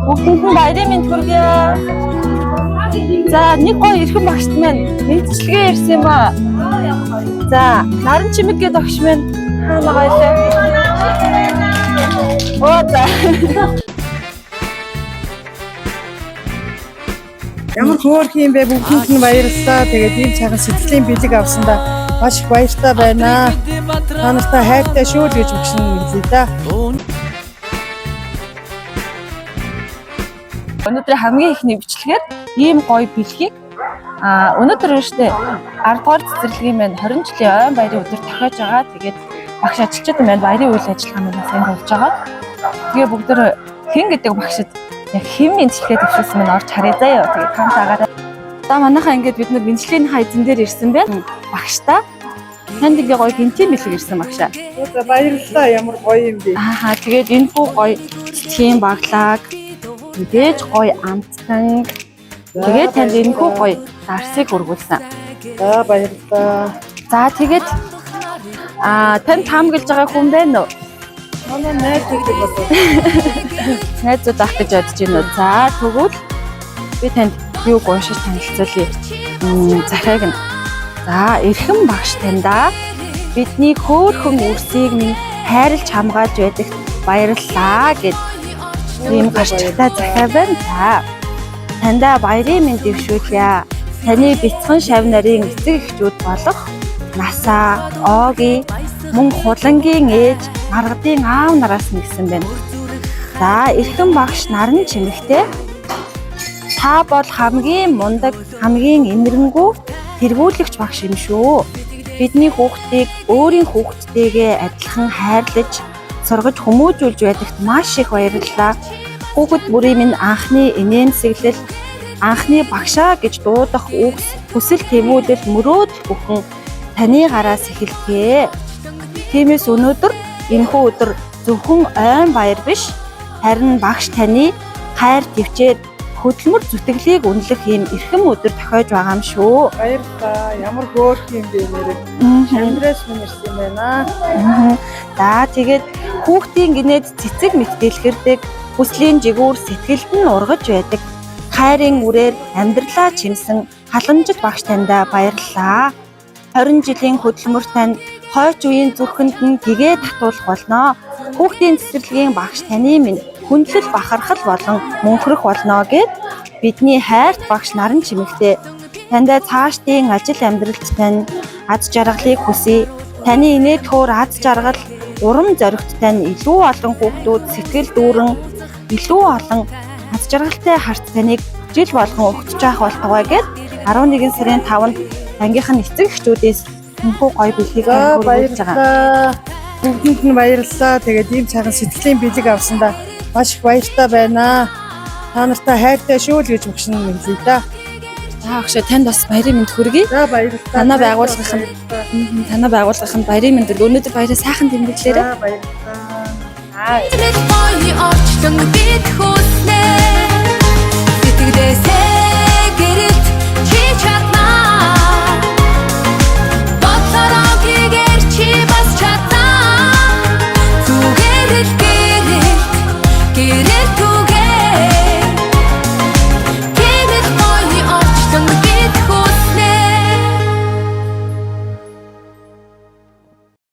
Бүгдэнд нь баярын мэнд хүргэе. За нэг гоё эрхэм багшд маань мэдчилгээ ирсэн юм аа. За наран чимэг гээд багш маань хаана байлаа? Оо за. Ямар хөөрх юм бэ, бүгдэнд нь баярлалаа. Тэгээд ийм цагаан сэтгэлийн бэлэг авсандаа маш их баяртай байна. Та нартай хайртай шүү л гэж өгсөн юм лээ да. Өнөөдөр хамгийн ихний бичлэгээр ийм гоё бэлгийг өнөөдөр өштэй 10 дугаар цэцэрлэгийн маань 20 жилийн ойн баярын өдөр тохиож байгаа. Тэгээд багш ажилчид маань баярын үйл ажиллагаа маань сайн болж байгаа. Тэгээ бүгд хэн гэдэг багшид яг хэн мэдчилгээ төвшүүлсэн маань орж харъя заяа. Тэгээд таантайгаа. За манайхаа ингээд бид нар мэдчилгээний хайзан дээр ирсэн байна. Багштай танд ингээ гоё гинтийн бэлэг ирсэн багшаа. За баярлалаа, ямар гоё юм бэ. Тэгээд энэ бүх гоё цэцгийн баглааг мэдээж гоё амтсан. Тэгээд танд энэ бүх гоё дарсыг хүргүүлсэн. За баярлалаа. За тэгээд танд таамаглаж байгаа хүн байна уу? Манай найз гэдэг болов. Найзууд ах гэж бодож байна уу? За тэгвэл би танд юуг уншиж танилцуулъя. Захиаг нь. За эрхэм багш таньда бидний хөөрхөн үрсийг минь хайрлж хамгаалж байдагт баярлалаа гэд ийм гарчигтай захиа байна. За таньда баярын мэнд дэвшүүлье. Таны бяцхан шав нарын эцэг эхчүүд болох Насаа, Оги, мөн хулангийн ээж, маргадын аав нараас нэгсэн байна. За эрхэм багш наран чимэгтэй та бол хамгийн мундаг, хамгийн инэрэнгүү тэргүүлэгч багш юм шүү. Бидний хүүхдийг өөрийн хүүхдтэйгээ адилхан хайрлаж, сургаж хүмүүжүүлж байдагт маш их баярлалаа. Хүүхэд бүрийн минь анхны инээмсэглэл, анхны багшаа гэж дуудах үгс, хүсэл тэмүүлэл мөрөөдөл бүхэн таны гараас эхэллээ. Тиймээс өнөөдөр энэхүү өдөр зөвхөн ойн баяр биш, харин багш таны хайр төвчээд хөдөлмөр зүтгэлийг үнэлэх юм эрхэм өдөр тохиож байгаа юм шүү. Баярлалаа. Ямар хөөрх юм бэ нэрээ. Шамдрас минэрсэн юм байна. За тэгээд хүүхдийн гинэд цэцэг мэтгэлгэрдэг, хүслийн жигүүр сэтгэлд нь ургаж байдаг. Хайрын үрээр амьдралаа чимсэн халамжит багш таньда баярлалаа. 20 жилийн хөдөлмөр тань хойч үеийн зүрхэнд нь тгээ татуулах болно. Хүүхдийн цэцэрлэгийн багш таны минь хүндлэл бахархал болон мөнхрөх болно гэд бидний хайрт багш наран чимэгтэй таньда цаашдын ажил амьдралд тань аз жаргалыг хүсье. Таны инээд хөөр аз жаргал, урам зоригт тань илүү олон хүүхдүүд сэтгэл дүүрэн, илүү олон аз жаргалтай харт таныг жил болгон өгч яах болтугай гэд 11 сарын 5-нд ангийнхан эцэг эхчүүдээс энэхүү гоё бэлгийг хүргүүлж байгаа. Бүгдэнд нь баярлалаа. Тэгээд ийм цагаан сэтгэлийн бэлэг авсандаа маш их баяртай байна. Та нартай хайртай шүү л гэж өгсөн юм лээ да. За агшаа танд бас баярын мэнд хүргэе. За баярлалаа. Танаа байгууллагын баярын мэнд өнөөдөр баяраа сайхан тэмдэглээрэй. За баярлалаа. Бид гоё орчлон бид хүснэ. Сэтгэлдээ